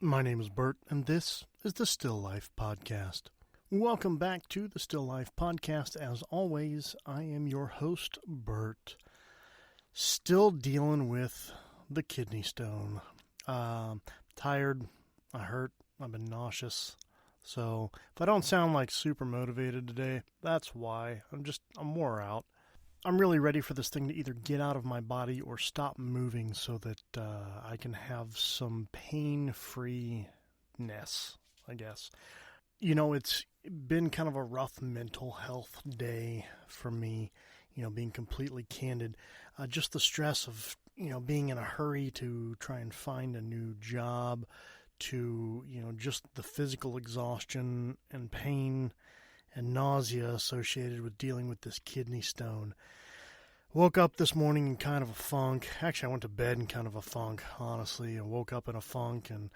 My name is Bert, and this is the Still Life Podcast. Welcome back to the Still Life Podcast. As always, I am your host, Bert. Still dealing with the kidney stone. Tired, I hurt, I've been nauseous. So if I don't sound like super motivated today, that's why. I'm wore out. I'm really ready for this thing to either get out of my body or stop moving so that I can have some pain-freeness, I guess. You know, it's been kind of a rough mental health day for me, being completely candid. Just the stress of, being in a hurry to try and find a new job, to, just the physical exhaustion and pain and nausea associated with dealing with this kidney stone. Woke up this morning in kind of a funk. Actually, I went to bed in kind of a funk, honestly, and woke up in a funk. And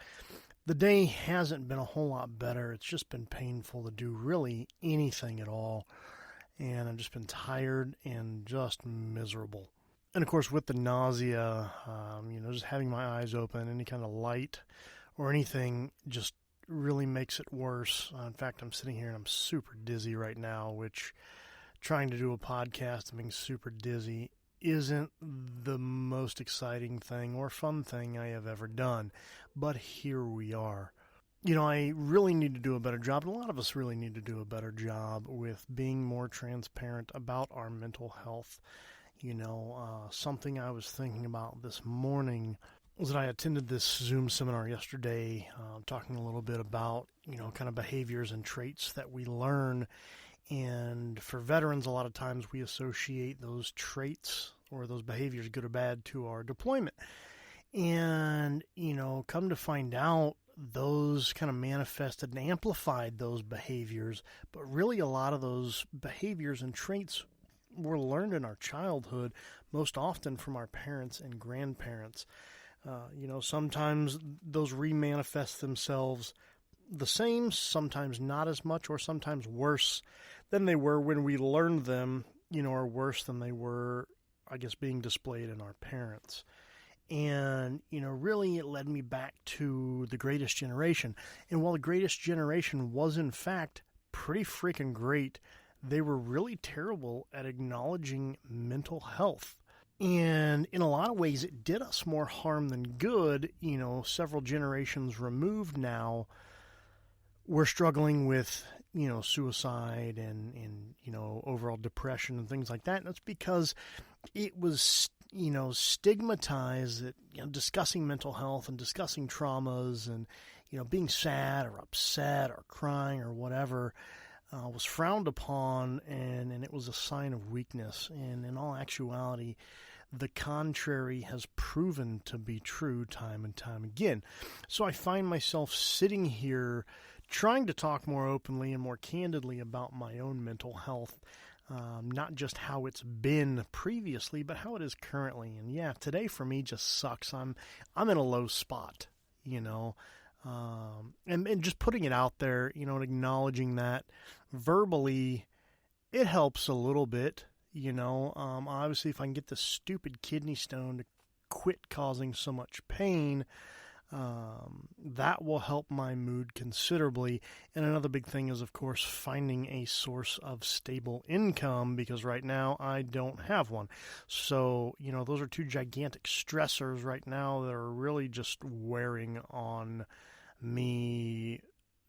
the day hasn't been a whole lot better. It's just been painful to do really anything at all. And I've just been tired and just miserable. And, of course, with the nausea, just having my eyes open, any kind of light or anything just really makes it worse. In fact, I'm sitting here and I'm super dizzy right now, which trying to do a podcast and being super dizzy isn't the most exciting thing or fun thing I have ever done. But here we are. I really need to do a better job, and a lot of us really need to do a better job with being more transparent about our mental health. Something I was thinking about this morning was that I attended this Zoom seminar yesterday, talking a little bit about, kind of behaviors and traits that we learn. And for veterans, a lot of times we associate those traits or those behaviors, good or bad, to our deployment. And, come to find out, those kind of manifested and amplified those behaviors. But really, a lot of those behaviors and traits were learned in our childhood, most often from our parents and grandparents. Sometimes those remanifest themselves the same, sometimes not as much, or sometimes worse than they were when we learned them, or worse than they were, I guess, being displayed in our parents. And, really it led me back to The Greatest Generation. And while The Greatest Generation was, in fact, pretty freaking great, they were really terrible at acknowledging mental health. And in a lot of ways, it did us more harm than good. Several generations removed now, we're struggling with, suicide and overall depression and things like that. And that's because it was, stigmatized that, discussing mental health and discussing traumas and, being sad or upset or crying or whatever was frowned upon, and it was a sign of weakness. And in all actuality, the contrary has proven to be true time and time again. So I find myself sitting here trying to talk more openly and more candidly about my own mental health, not just how it's been previously, but how it is currently. And yeah, today for me just sucks. I'm in a low spot, and just putting it out there, and acknowledging that verbally, it helps a little bit. Obviously, if I can get this stupid kidney stone to quit causing so much pain, that will help my mood considerably. And another big thing is, of course, finding a source of stable income, because right now I don't have one. So, those are two gigantic stressors right now that are really just wearing on me.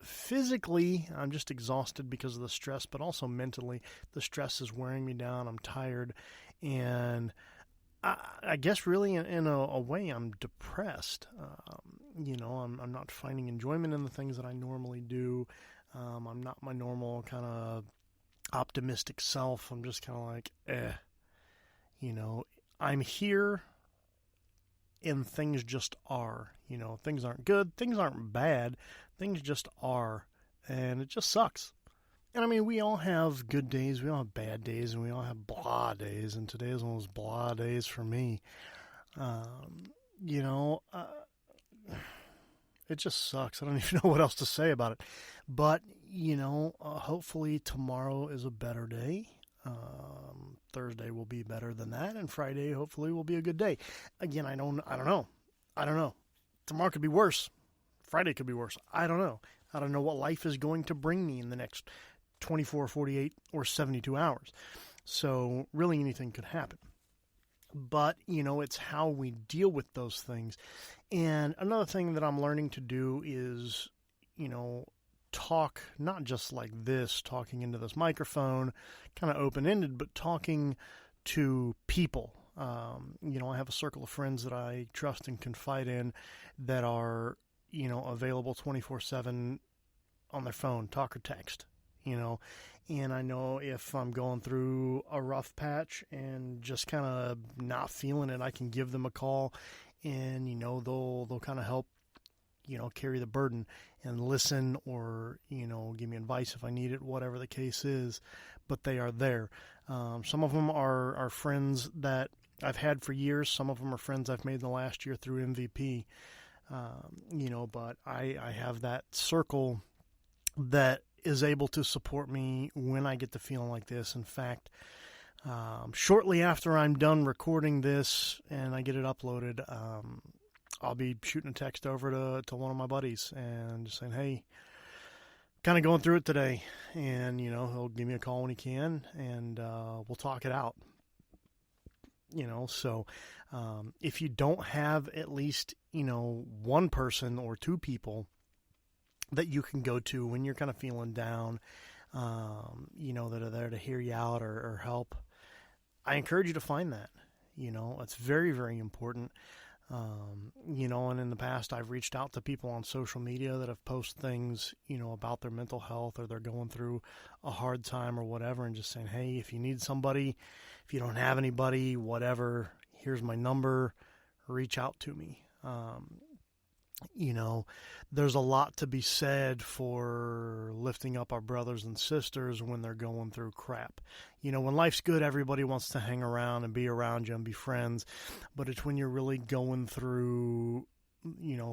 Physically, I'm just exhausted because of the stress, but also mentally, the stress is wearing me down. I'm tired, and I guess really in a way I'm depressed. I'm not finding enjoyment in the things that I normally do. I'm not my normal kind of optimistic self. I'm just kind of like, I'm here and things just are. Things aren't good, things aren't bad, things just are, and it just sucks. And I mean, we all have good days, we all have bad days, and we all have blah days, and today is one of those blah days for me. It just sucks. I don't even know what else to say about it. But, hopefully tomorrow is a better day. Thursday will be better than that, and Friday hopefully will be a good day. Again, I don't know. Tomorrow could be worse. Friday could be worse. I don't know. I don't know what life is going to bring me in the next 24, 48, or 72 hours. So really anything could happen. But, it's how we deal with those things. And another thing that I'm learning to do is, talk, not just like this, talking into this microphone, kind of open-ended, but talking to people. I have a circle of friends that I trust and confide in that are, available 24/7 on their phone, talk or text, and I know if I'm going through a rough patch and just kind of not feeling it, I can give them a call and, they'll kind of help, carry the burden and listen or, give me advice if I need it, whatever the case is, but they are there. Some of them are friends that I've had for years. Some of them are friends I've made in the last year through MVP, but I have that circle that is able to support me when I get to feeling like this. In fact, shortly after I'm done recording this and I get it uploaded, I'll be shooting a text over to one of my buddies and just saying, hey, kind of going through it today. And, he'll give me a call when he can, and we'll talk it out. So if you don't have at least, one person or two people that you can go to when you're kind of feeling down, that are there to hear you out or help, I encourage you to find that. It's very, very important. And in the past, I've reached out to people on social media that have posted things, about their mental health or they're going through a hard time or whatever, and just saying, hey, if you need somebody, if you don't have anybody, whatever, here's my number, reach out to me. There's a lot to be said for lifting up our brothers and sisters when they're going through crap. When life's good, everybody wants to hang around and be around you and be friends. But it's when you're really going through,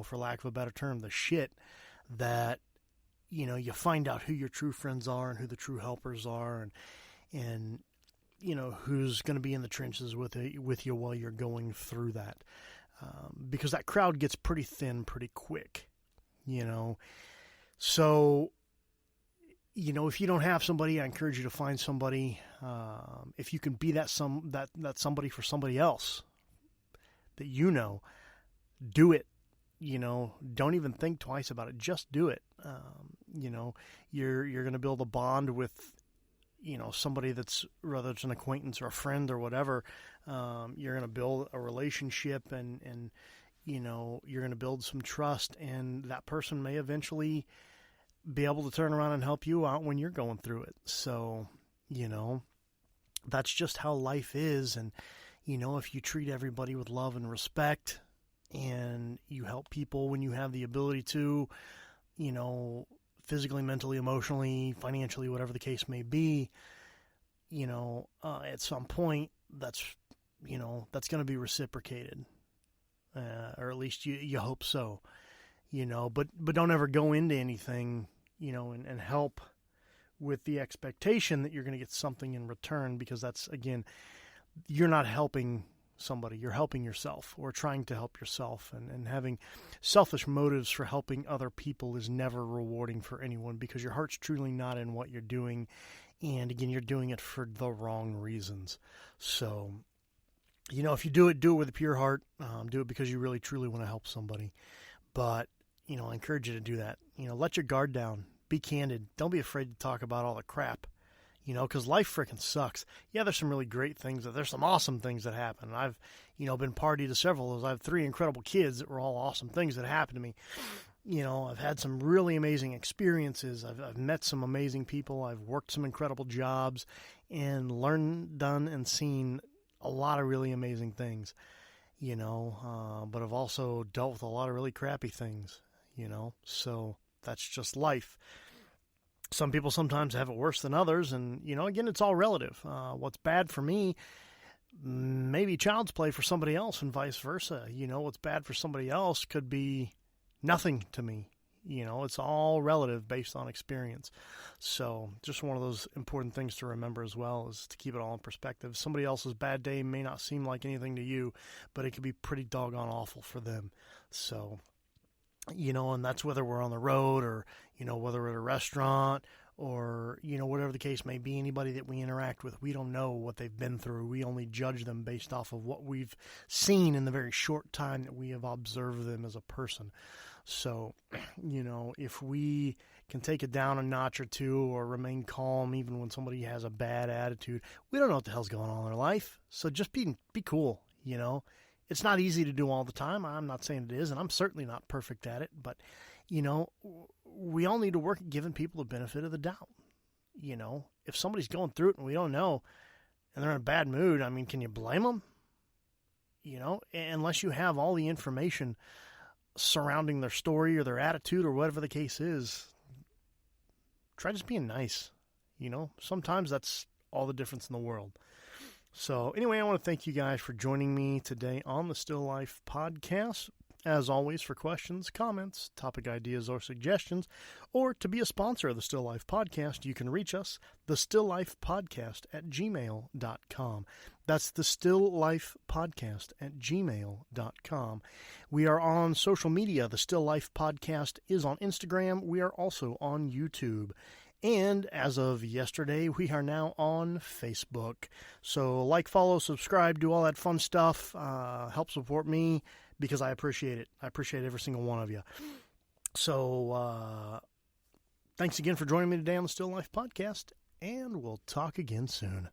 for lack of a better term, the shit that, you find out who your true friends are and who the true helpers are and who's going to be in the trenches with you while you're going through that. Because that crowd gets pretty thin pretty quick, So, if you don't have somebody, I encourage you to find somebody. If you can be that somebody for somebody else that do it. Don't even think twice about it. Just do it. You're going to build a bond with somebody that's, whether it's an acquaintance or a friend or whatever, you're going to build a relationship and you're going to build some trust, and that person may eventually be able to turn around and help you out when you're going through it. So, that's just how life is. And, if you treat everybody with love and respect and you help people when you have the ability to, physically, mentally, emotionally, financially, whatever the case may be, at some point that's going to be reciprocated, or at least you hope so, but don't ever go into anything, and help with the expectation that you're going to get something in return, because that's, again, you're not helping somebody, you're helping yourself or trying to help yourself, and having selfish motives for helping other people is never rewarding for anyone, because your heart's truly not in what you're doing. And again, you're doing it for the wrong reasons. So, if you do it with a pure heart, do it because you really truly want to help somebody. But, I encourage you to do that. Let your guard down, be candid. Don't be afraid to talk about all the crap. Because life freaking sucks. Yeah, there's some really great things. There's some awesome things that happen. I've, been party to several of those. I have 3 incredible kids that were all awesome things that happened to me. I've had some really amazing experiences. I've met some amazing people. I've worked some incredible jobs and learned, done, and seen a lot of really amazing things, but I've also dealt with a lot of really crappy things, so that's just life. Some people sometimes have it worse than others, and, again, it's all relative. What's bad for me, maybe child's play for somebody else, and vice versa. What's bad for somebody else could be nothing to me. It's all relative based on experience. So just one of those important things to remember as well, is to keep it all in perspective. Somebody else's bad day may not seem like anything to you, but it could be pretty doggone awful for them. So And that's whether we're on the road or, whether we're at a restaurant or, whatever the case may be. Anybody that we interact with, we don't know what they've been through. We only judge them based off of what we've seen in the very short time that we have observed them as a person. So, if we can take it down a notch or two or remain calm even when somebody has a bad attitude, we don't know what the hell's going on in their life. So just be cool, It's not easy to do all the time. I'm not saying it is, and I'm certainly not perfect at it. But, we all need to work at giving people the benefit of the doubt. If somebody's going through it and we don't know, and they're in a bad mood, can you blame them? Unless you have all the information surrounding their story or their attitude or whatever the case is, try just being nice. Sometimes that's all the difference in the world. So anyway, I want to thank you guys for joining me today on the Still Life podcast. As always, for questions, comments, topic ideas, or suggestions, or to be a sponsor of the Still Life podcast, you can reach us, thestilllifepodcast@gmail.com. That's thestilllifepodcast@gmail.com. We are on social media. The Still Life podcast is on Instagram. We are also on YouTube. And as of yesterday, we are now on Facebook. So like, follow, subscribe, do all that fun stuff. Help support me because I appreciate it. I appreciate every single one of you. So thanks again for joining me today on the Still Life podcast, and we'll talk again soon.